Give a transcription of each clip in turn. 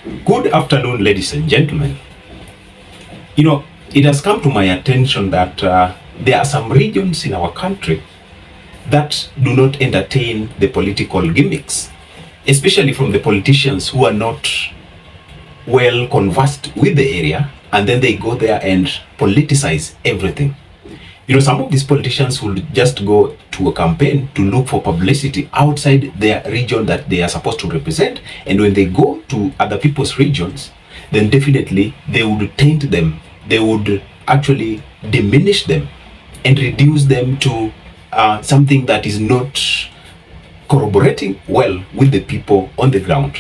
Good afternoon, ladies and gentlemen. It has come to my attention that there are some regions in our country that do not entertain the political gimmicks, especially from the politicians who are not well conversed with the area, and then they go there and politicize everything. Some of these politicians will just go to a campaign to look for publicity outside their region that they are supposed to represent. And when they go to other people's regions, then definitely they would taint them. They would actually diminish them and reduce them to something that is not corroborating well with the people on the ground.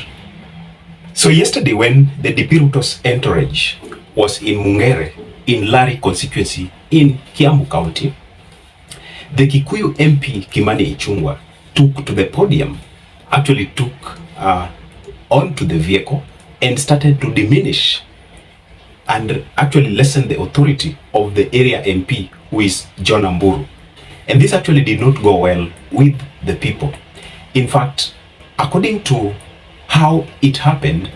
So yesterday, when the DP Ruto's entourage was in Mungere, in Lari Constituency, in Kiambu County, the Kikuyu Mp Kimani Ichung'wah took to the podium, actually took onto the vehicle and started to diminish and actually lessen the authority of the area MP, who is Jonah Mburu. And this actually did not go well with the people. In fact, according to how it happened,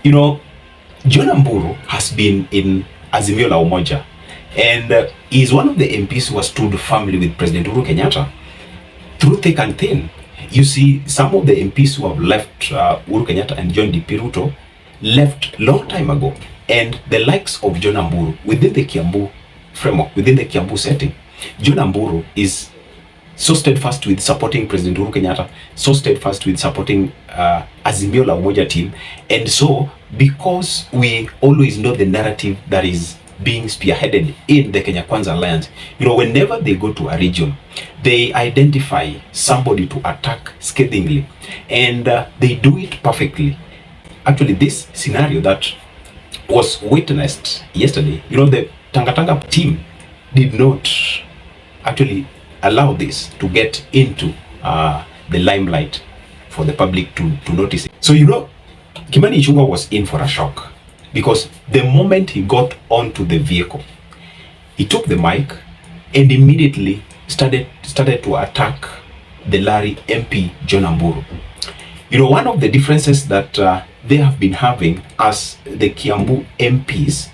Jonah Mburu has been in Azimio la Umoja, and is one of the MPs who has stood firmly with President Uhuru Kenyatta through thick and thin. You see, some of the MPs who have left Uhuru Kenyatta and John DP Ruto left long time ago, and the likes of Jonah Mburu within the Kiambu framework, within the Kiambu setting, Jonah Mburu is so steadfast with supporting President Uhuru Kenyatta, so steadfast with supporting Azimio la Umoja team. And so, because we always know the narrative that is being spearheaded in the Kenya Kwanza Alliance, whenever they go to a region, they identify somebody to attack scathingly, and they do it perfectly. Actually, this scenario that was witnessed yesterday, the Tanga team did not actually allow this to get into the limelight for the public to notice it. So, Kimani Ichung'wah was in for a shock, because the moment he got onto the vehicle, he took the mic and immediately started to attack the Lari Mp Jonah Mburu. One of the differences that they have been having as the Kiambu MPs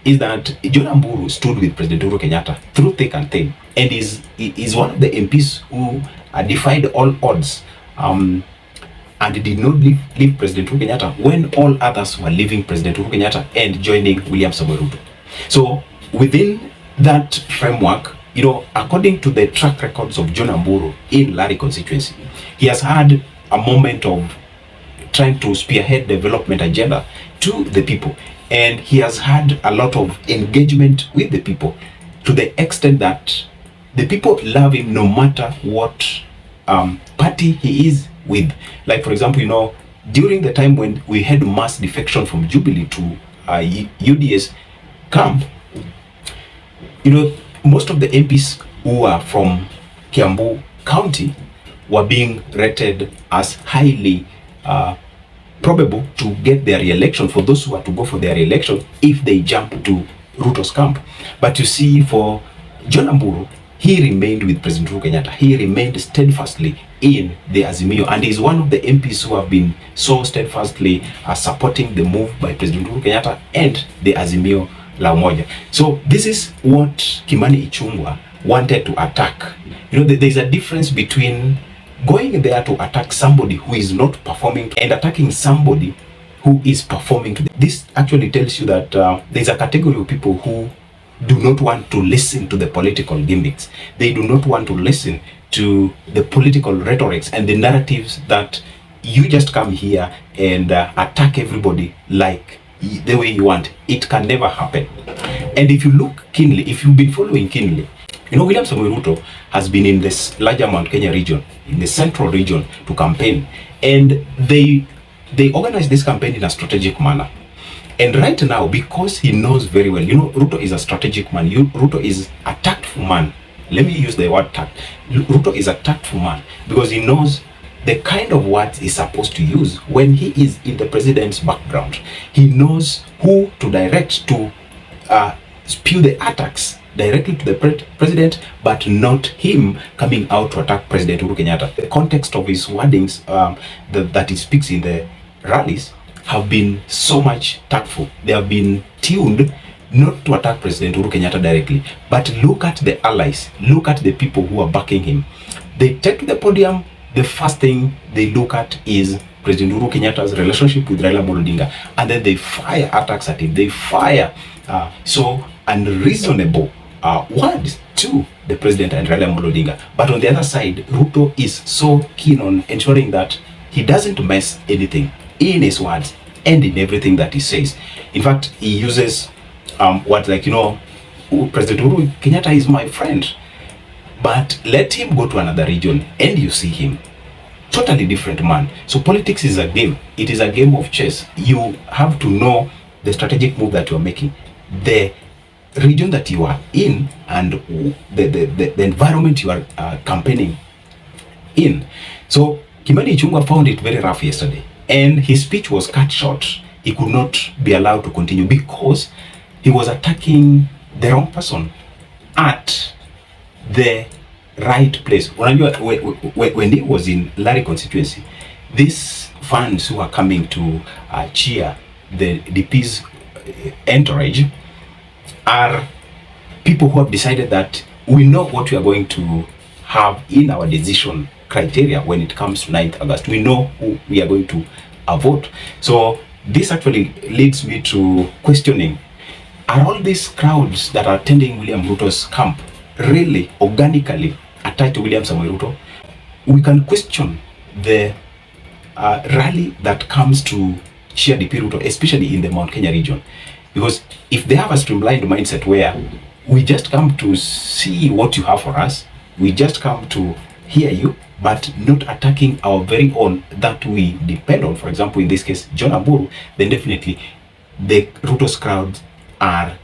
is that Jonah Mburu stood with President Uhuru Kenyatta through thick and thin, and is one of the MPs who defied all odds and did not leave President Uhuru Kenyatta when all others were leaving President Uhuru Kenyatta and joining William Samoei Ruto. So within that framework, according to the track records of Jonah Mburu in Lari Constituency, he has had a moment of trying to spearhead development agenda to the people, and he has had a lot of engagement with the people, to the extent that the people love him no matter what party he is with. Like, for example, during the time when we had mass defection from Jubilee to UDA's camp, most of the MPs who are from Kiambu County were being rated as highly probable to get their re-election, for those who are to go for their re-election if they jump to Ruto's camp. But you see, for Jonah Mburu, he remained with President Uhuru Kenyatta. He remained steadfastly in the Azimio, and is one of the MPs who have been so steadfastly supporting the move by President Uhuru Kenyatta and the Azimio la Umoja. So this is what Kimani Ichung'wah wanted to attack. There's a difference between going there to attack somebody who is not performing and attacking somebody who is performing. This actually tells you that there's a category of people who do not want to listen to the political gimmicks. They do not want to listen to the political rhetorics and the narratives that you just come here and attack everybody like the way you want. It can never happen. And if you look keenly, if you've been following keenly, William Samoei Ruto has been in this larger Mount Kenya region, in the central region, to campaign, and they organize this campaign in a strategic manner. And right now, because he knows very well, Ruto is a strategic man. Ruto is a tactful man. Let me use the word tact. Ruto is a tactful man because he knows the kind of words he's supposed to use when he is in the president's background. He knows who to direct to spew the attacks directly to the president, but not him coming out to attack President Uhuru Kenyatta. The context of his wordings that he speaks in the rallies have been so much tactful. They have been tuned not to attack President Uhuru Kenyatta directly, but look at the allies, look at the people who are backing him. They take the podium, the first thing they look at is President Uhuru Kenyatta's relationship with Raila Odinga, and then they fire attacks at him. They fire so unreasonable words to the president and Raila Odinga. But on the other side, Ruto is so keen on ensuring that he doesn't mess anything in his words and in everything that he says. In fact, he uses words like, you know, President Uhuru Kenyatta is my friend, but let him go to another region and you see him. Totally different man. So politics is a game. It is a game of chess. You have to know the strategic move that you are making, the region that you are in, and the environment you are campaigning in. So Kimani Ichung'wah found it very rough yesterday, and his speech was cut short. He could not be allowed to continue because he was attacking the wrong person at the right place. When he was in Lari Constituency, these fans who are coming to cheer the DP's entourage are people who have decided that we know what we are going to have in our decision criteria when it comes to 9th August. We know who we are going to vote. So this actually leads me to questioning, are all these crowds that are attending William Ruto's camp really organically attached to William Samoei Ruto? We can question the rally that comes to cheer DP Ruto, especially in the Mount Kenya region, because if they have a streamlined mindset where we just come to see what you have for us, we just come to hear you, but not attacking our very own that we depend on, for example in this case Jonah Mburu, then definitely the Ruto's crowds are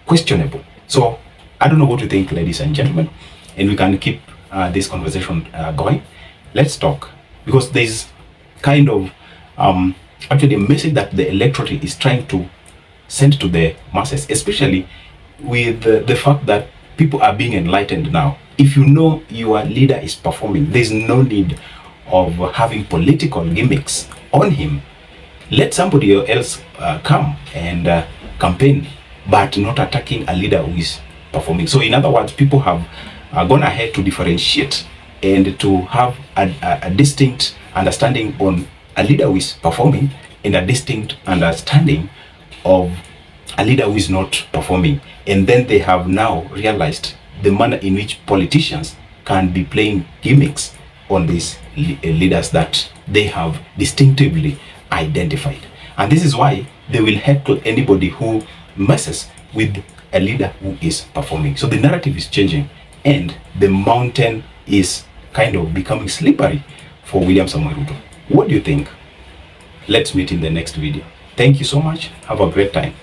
questionable. So I don't know what you think, ladies and gentlemen, and we can keep this conversation going. Let's talk, because there's kind of actually a message that the electorate is trying to send to the masses, especially with the fact that people are being enlightened now. If you know your leader is performing, there's no need of having political gimmicks on him. Let somebody else come and campaign, but not attacking a leader who is performing. So in other words, people have gone ahead to differentiate and to have a distinct understanding on a leader who is performing and a distinct understanding of a leader who is not performing. And then they have now realized the manner in which politicians can be playing gimmicks on these leaders that they have distinctively identified. And this is why they will heckle anybody who messes with a leader who is performing. So the narrative is changing and the mountain is kind of becoming slippery for William Samoei Ruto. What do you think? Let's meet in the next video. Thank you so much. Have a great time.